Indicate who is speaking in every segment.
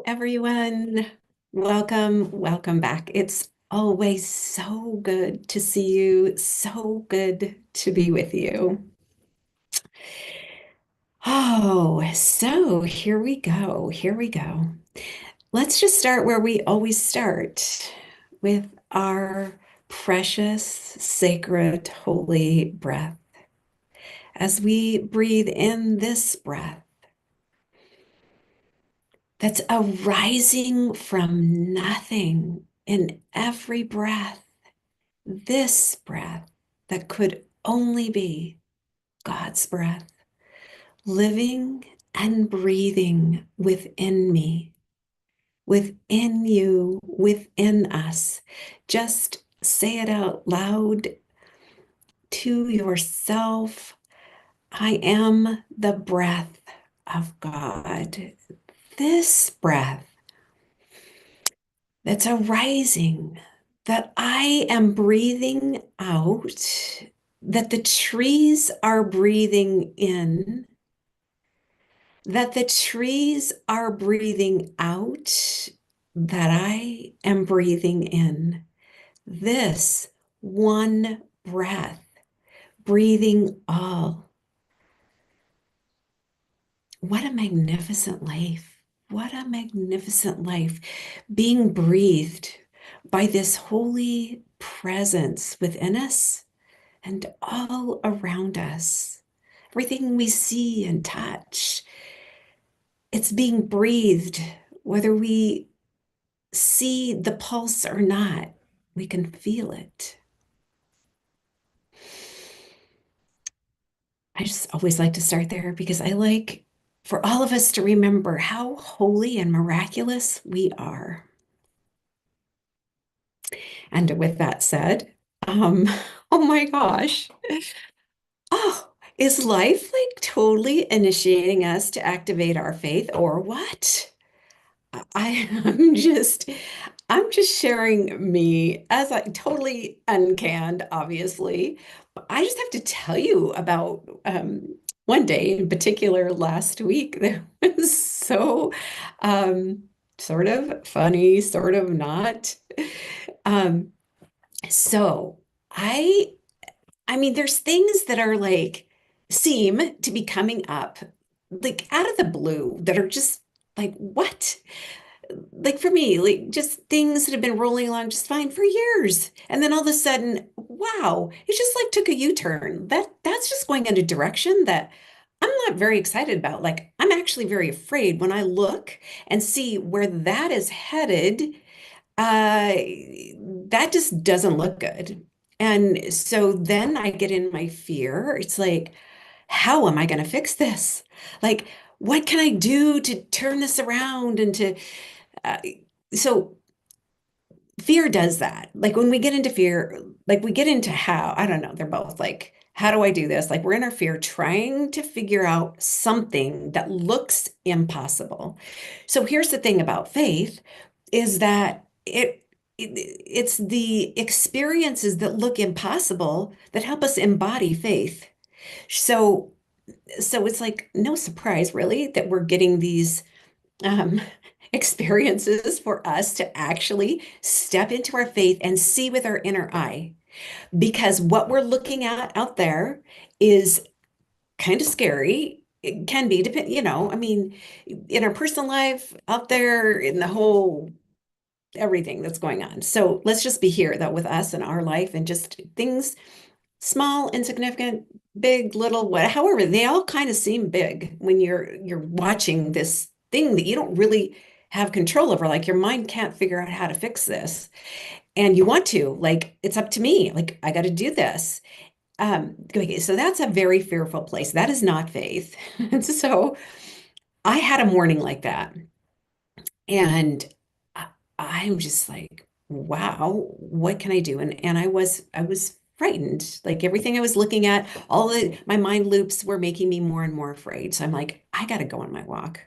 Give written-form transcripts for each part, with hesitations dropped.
Speaker 1: Everyone. Welcome back. It's always so good to see you, so good to be with you. So here we go. Here we go. Let's just start where we always start with our precious, sacred, holy breath. As we breathe in this breath, that's arising from nothing in every breath. This breath that could only be God's breath, living and breathing within me, within you, within us. Just say it out loud to yourself. I am the breath of God. This breath that's arising, that I am breathing out, that the trees are breathing in, that the trees are breathing out, that I am breathing in. This one breath, breathing all. What a magnificent life. What a magnificent life being breathed by this holy presence within us and all around us. Everything we see and touch, it's being breathed, whether we see the pulse or not, we can feel it. I just always like to start there because I like for all of us to remember how holy and miraculous we are. And with that said, um, oh my gosh. Oh, is life like totally initiating us to activate our faith or what? I'm I'm just sharing me as I totally uncanned, obviously. But I just have to tell you about one day in particular last week that was so um, sort of funny, sort of not. Um, so I I mean, there's things that are like seem to be coming up like out of the blue that are just like, what? Like for me, like just things that have been rolling along just fine for years. And then all of a sudden, wow, it just like took a U-turn. That's just going in a direction that I'm not very excited about. Like I'm actually very afraid when I look and see where that is headed. Uh, that just doesn't look good. And so then I get in my fear. It's like, how am I going to fix this? Like, what can I do to turn this around and to uh, so fear does that. Like when we get into fear, like we get into how, I don't know, they're both like, how do I do this? Like we're in our fear trying to figure out something that looks impossible. So here's the thing about faith is that it's the experiences that look impossible that help us embody faith. So so it's like no surprise really that we're getting these um, experiences for us to actually step into our faith and see with our inner eye. Because what we're looking at out there is kind of scary. It can be, depend, I mean, in our personal life, out there, in the whole everything that's going on. So let's just be here, though, with us and our life and just things small, insignificant, big, little, what, however, they all kind of seem big when you're watching this thing that you don't really have control over. Like your mind can't figure out how to fix this. And you want to, like, it's up to me. Like, I got to do this. Okay, so that's a very fearful place. That is not faith. So I had a morning like that. And I'm just like, wow, what can I do? And I was frightened. Like everything I was looking at, all the my mind loops were making me more and more afraid. So I'm like, I gotta go on my walk.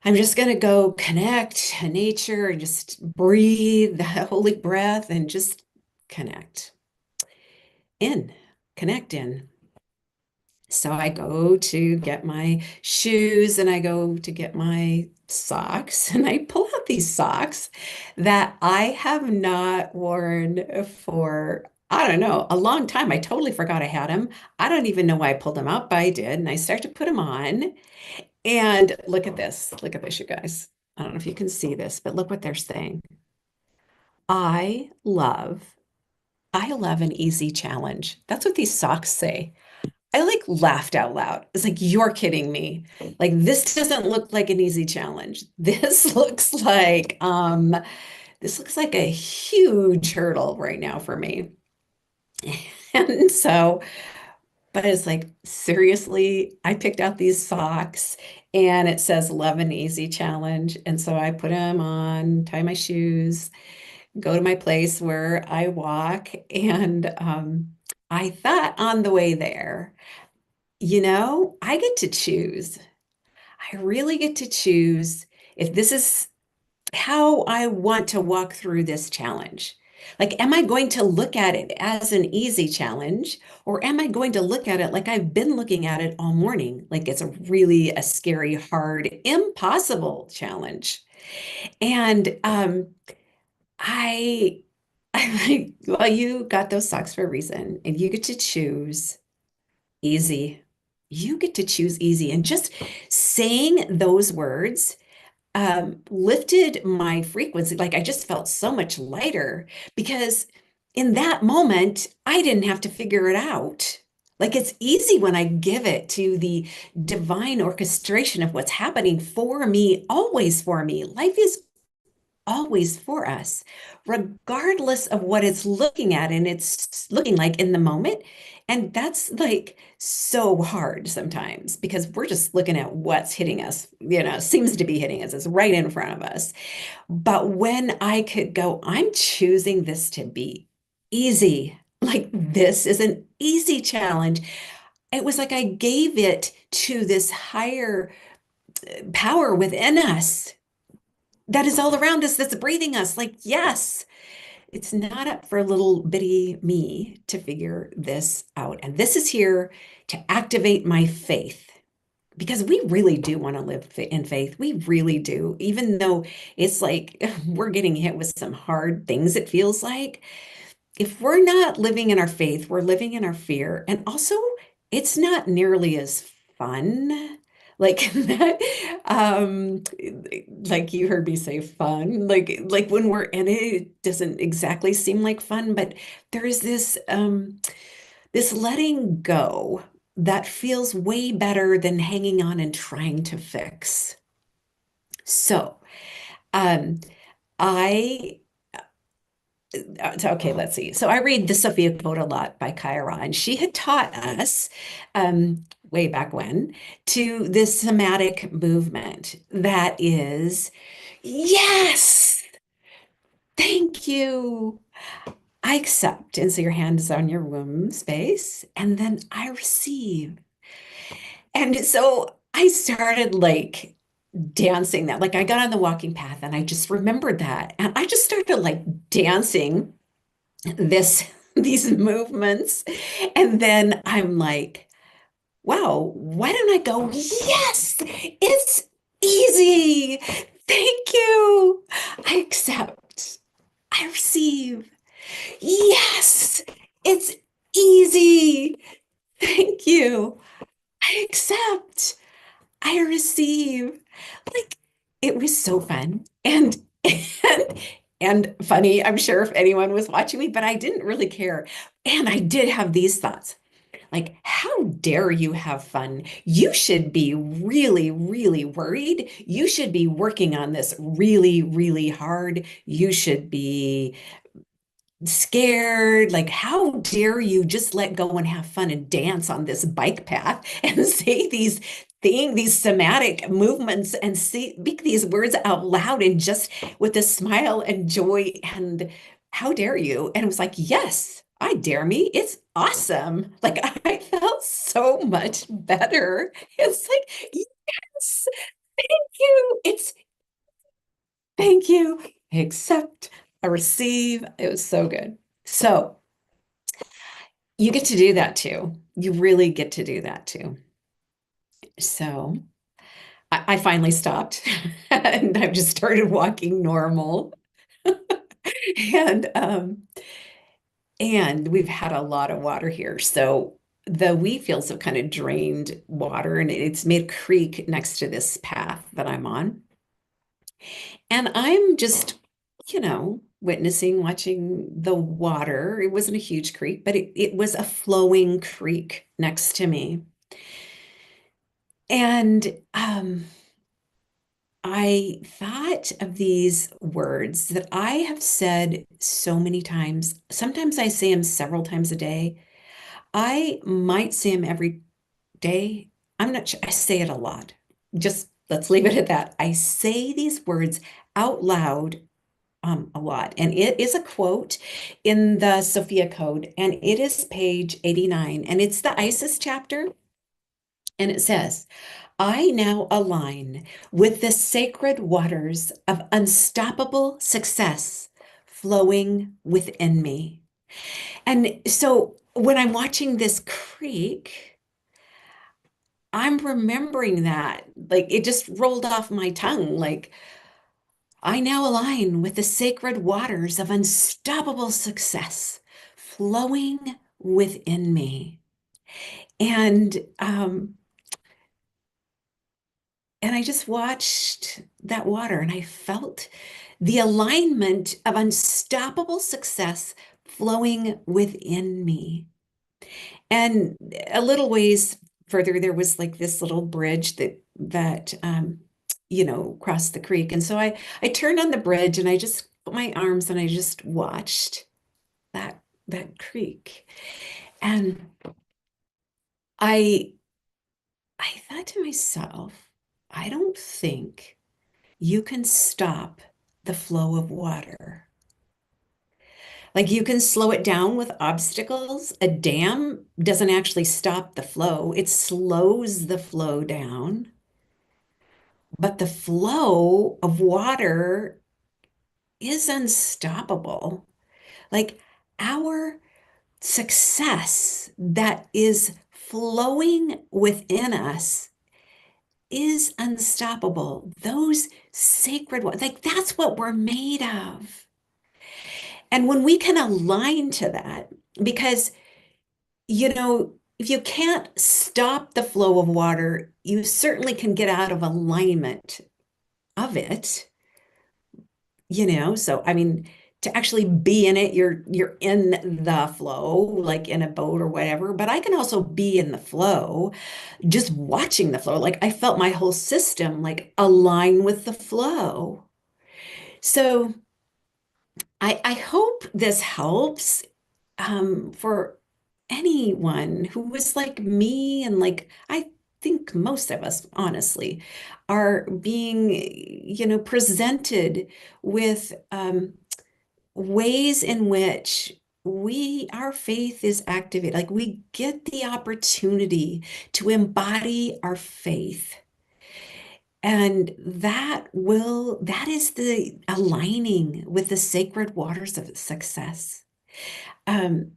Speaker 1: I'm just gonna go connect to nature and just breathe the holy breath and just connect in, connect in. So I go to get my shoes and I go to get my socks and I pull out these socks that I have not worn for, I don't know, a long time. I totally forgot I had them. I don't even know why I pulled them out, but I did. And I start to put them on. And look at this. Look at this, you guys. I don't know if you can see this, but look what they're saying. I love, I love an easy challenge. That's what these socks say. I like laughed out loud. It's like, you're kidding me. Like this doesn't look like an easy challenge. This looks like a huge hurdle right now for me. And so, but it's like, seriously, I picked out these socks and it says love and easy challenge. And so I put them on, tie my shoes, go to my place where I walk. And I thought on the way there, I get to choose. I really get to choose if this is how I want to walk through this challenge. Like, am I going to look at it as an easy challenge, or am I going to look at it like I've been looking at it all morning? Like it's a scary, hard, impossible challenge. And I, I like, well, you got those socks for a reason, and you get to choose easy. You get to choose easy. And just saying those words lifted my frequency. Like I just felt so much lighter because in that moment, I didn't have to figure it out. Like it's easy when I give it to the divine orchestration of what's happening for me, always for me. Life is always for us, regardless of what it's looking at and it's looking like in the moment. And that's like so hard sometimes because we're just looking at what's hitting us, seems to be hitting us. It's right in front of us. But when I could go, I'm choosing this to be easy. Like this is an easy challenge. It was like I gave it to this higher power within us that is all around us, that's breathing us. Like, yes, it's not up for little bitty me to figure this out. And this is here to activate my faith because we really do want to live in faith. We really do. Even though it's like we're getting hit with some hard things, it feels like if we're not living in our faith, we're living in our fear. And also, it's not nearly as fun. Like that, like you heard me say fun, like when we're in it, it doesn't exactly seem like fun, but there is this letting go that feels way better than hanging on and trying to fix. So, um, I okay, let's see. So I read the Sophia quote a lot by Kyra, and she had taught us way back when to this somatic movement that is, yes, thank you. I accept. And so your hand is on your womb space, and then I receive. And so I started like dancing that. Like I got on the walking path and I just remembered that. And I just started like dancing this these movements and then I'm like, wow, why don't I go, yes, it's easy, thank you, I accept, I receive, yes, it's easy, thank you, I accept, I receive. Like it was so fun and and funny, I'm sure if anyone was watching me, but I didn't really care. And I did have these thoughts. Like, how dare you have fun? You should be really, really worried. You should be working on this really, really hard. You should be scared. Like, how dare you just let go and have fun and dance on this bike path and say these somatic movements and speak these words out loud and just with a smile and joy and how dare you? And it was like, yes, I dare me. It's awesome. Like I felt so much better. It's like, yes, thank you. It's thank you. I accept, I receive. It was so good. So You get to do that too. You really get to do that too. So I finally stopped and I've just started walking normal. And and we've had a lot of water here. So the wheat fields have kind of drained water and it's made a creek next to this path that I'm on. And I'm just, witnessing, watching the water. It wasn't a huge creek, but it was a flowing creek next to me. And I thought of these words that I have said so many times. Sometimes I say them several times a day. I might say them every day. I'm not sure. I say it a lot. Just let's leave it at that. I say these words out loud a lot. And it is a quote in the Sophia Code, and it is page 89, and it's the Isis chapter. And it says, I now align with the sacred waters of unstoppable success flowing within me. And so when I'm watching this creek, I'm remembering that. Like it just rolled off my tongue. Like, I now align with the sacred waters of unstoppable success flowing within me. And and I just watched that water and I felt the alignment of unstoppable success flowing within me. And a little ways further, there was like this little bridge that crossed the creek. And so I turned on the bridge and I just put my arms and I just watched that that creek. And I I thought to myself, I don't think you can stop the flow of water. Like you can slow it down with obstacles. A dam doesn't actually stop the flow, it slows the flow down. But the flow of water is unstoppable. Like our success that is flowing within us is unstoppable. Those sacred ones, like that's what we're made of. And when we can align to that, because, if you can't stop the flow of water, you certainly can get out of alignment of it, So I mean, to actually be in it, you're in the flow, like in a boat or whatever. But I can also be in the flow, just watching the flow. Like I felt my whole system like align with the flow. So I hope this helps for anyone who was like me and like I think most of us, honestly, are being, presented with ways in which our faith is activated. Like we get the opportunity to embody our faith. And that is the aligning with the sacred waters of success. Um,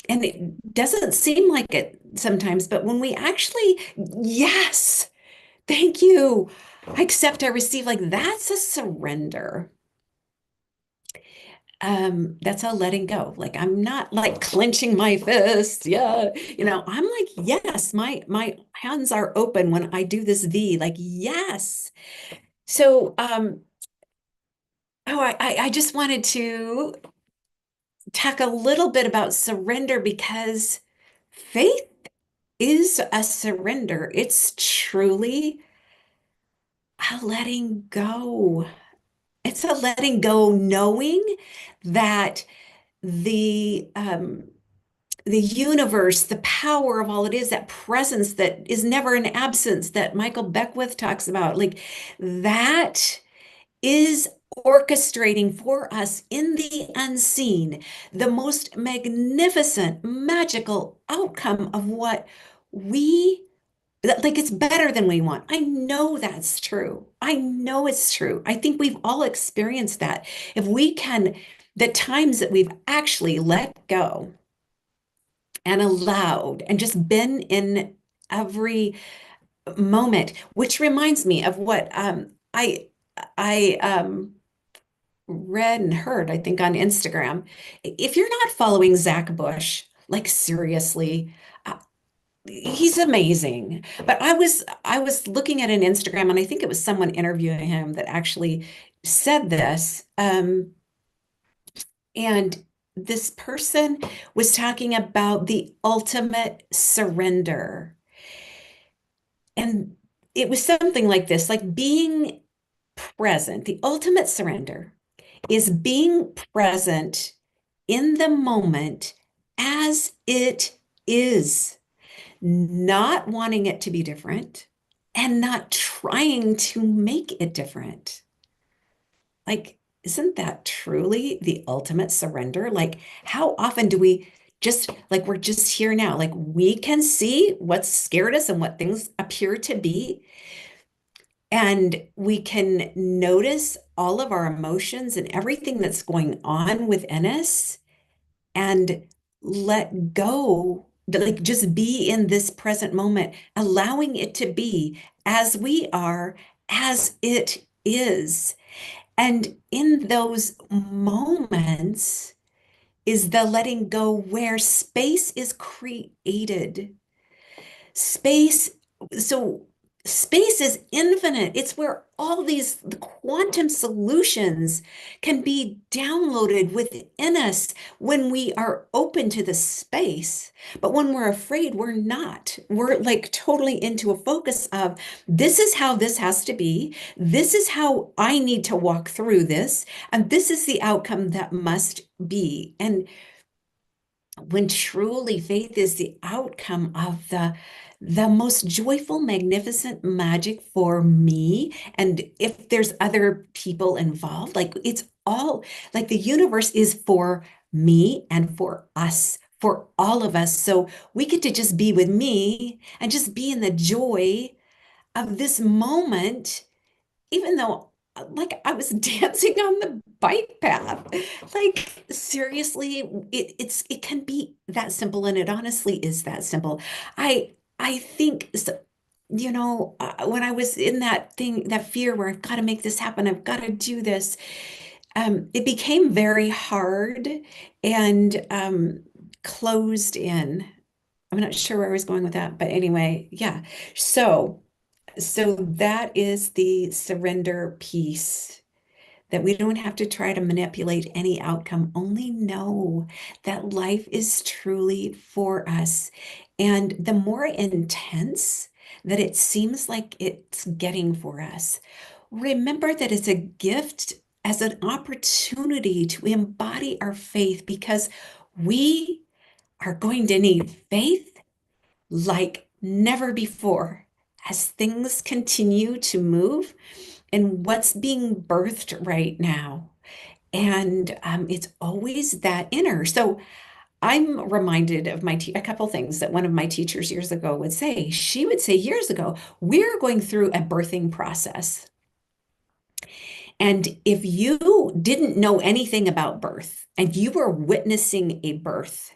Speaker 1: and it doesn't seem like it sometimes, but when we actually, yes, thank you, I accept, I receive, like that's a surrender. That's a letting go. Like I'm not like clenching my fist. Yeah. I'm like, yes, my hands are open when I do this V, like, yes. So I just wanted to talk a little bit about surrender because faith is a surrender. It's truly a letting go. It's a letting go, knowing that the the universe, the power of all it is, that presence that is never an absence that Michael Beckwith talks about, like that is orchestrating for us in the unseen the most magnificent, magical outcome of what we like it's better than we want. I know that's true. I know it's true. I think we've all experienced that. If we can, the times that we've actually let go and allowed and just been in every moment, which reminds me of what I read and heard, I think, on Instagram. If you're not following Zach Bush, like seriously, uh, he's amazing. But I was looking at an Instagram, and I think it was someone interviewing him that actually said this. And this person was talking about the ultimate surrender. And it was something like this, like being present. The ultimate surrender is being present in the moment as it is, not wanting it to be different and not trying to make it different. Like, isn't that truly the ultimate surrender? Like, how often do we just, like, we're just here now? Like, we can see what's scared us and what things appear to be, and we can notice all of our emotions and everything that's going on within us and let go, like just be in this present moment, allowing it to be as we are, as it is. And in those moments is the letting go where space is created. Space, so space is infinite. It's where all these the quantum solutions can be downloaded within us when we are open to the space. But when we're afraid, we're not. We're like totally into a focus of this is how this has to be. This is how I need to walk through this. And this is the outcome that must be. And when truly faith is the outcome of the most joyful, magnificent magic for me. And if there's other people involved, like it's all like the universe is for me and for us, for all of us. So we get to just be with me and just be in the joy of this moment, even though like I was dancing on the bike path. Like seriously, it can be that simple, and it honestly is that simple. I think so, when I was in that thing, that fear where I've got to make this happen, I've got to do this, it became very hard and closed in. I'm not sure where I was going with that, but anyway, yeah. So so that is the surrender piece, that we don't have to try to manipulate any outcome, only know that life is truly for us. And the more intense that it seems like it's getting for us, remember that it's a gift as an opportunity to embody our faith, because we are going to need faith like never before as things continue to move and what's being birthed right now. And it's always that inner. So I'm reminded of a couple things that one of my teachers years ago would say. She would say years ago, we're going through a birthing process. And if you didn't know anything about birth and you were witnessing a birth,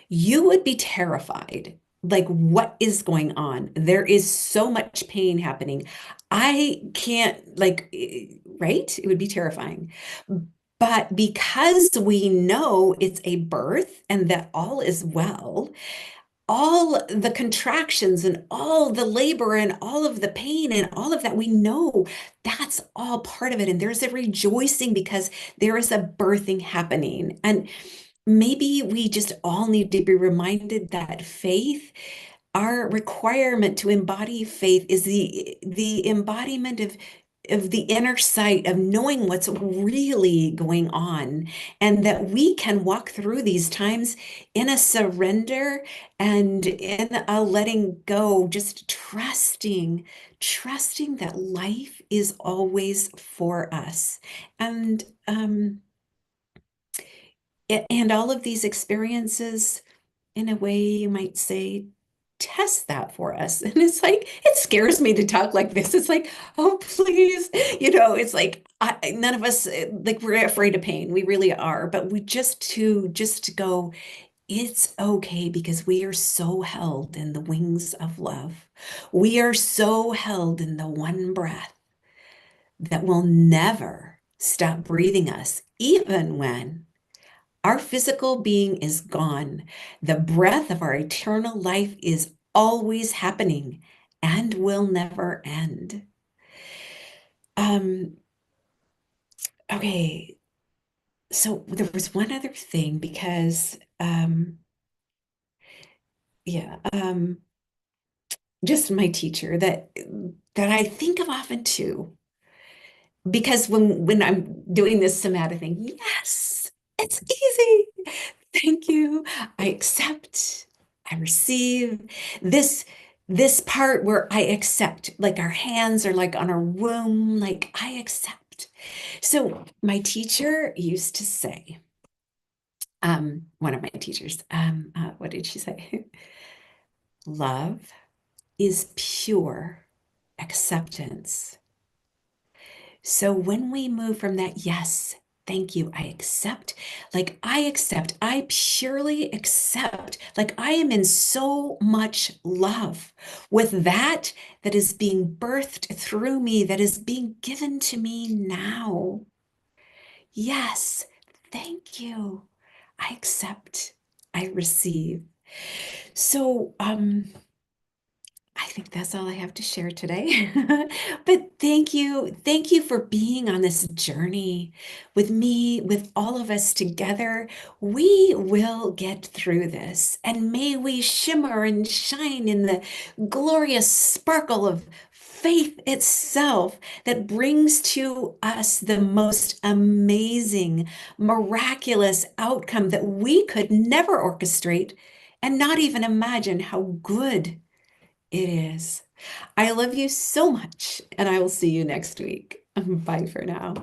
Speaker 1: you would be terrified. Like, what is going on? There is so much pain happening. I can't, like, right? It would be terrifying. But because we know it's a birth and that all is well, all the contractions and all the labor and all of the pain and all of that, we know that's all part of it. And there's a rejoicing because there is a birthing happening. And maybe we just all need to be reminded that faith, our requirement to embody faith, is the embodiment of the inner sight of knowing what's really going on, and that we can walk through these times in a surrender and in a letting go, just trusting that life is always for us. And and all of these experiences, in a way, you might say, test that for us. And it's like, it scares me to talk like this. It's like, oh, please. It's like none of us, like, we're afraid of pain. We really are. But we just to go, It's okay because we are so held in the wings of love. We are so held in the one breath that will never stop breathing us, even when our physical being is gone. The breath of our eternal life is always happening and will never end. Um, okay, so there was one other thing because yeah, just my teacher that I think of often too, because when I'm doing this somatic thing, yes, it's easy. Thank you. I accept. I receive this this part where I accept, like our hands are like on our womb, like I accept. So my teacher used to say, one of my teachers, what did she say? Love is pure acceptance. So when we move from that, yes, thank you, I accept, I purely accept, like I am in so much love with that that is being birthed through me, that is being given to me now. Yes, thank you. I accept, I receive. So, I think that's all I have to share today. But thank you. Thank you for being on this journey with me, with all of us together. We will get through this. And may we shimmer and shine in the glorious sparkle of faith itself that brings to us the most amazing, miraculous outcome that we could never orchestrate and not even imagine how good it is. I love you so much, and I will see you next week. Bye for now.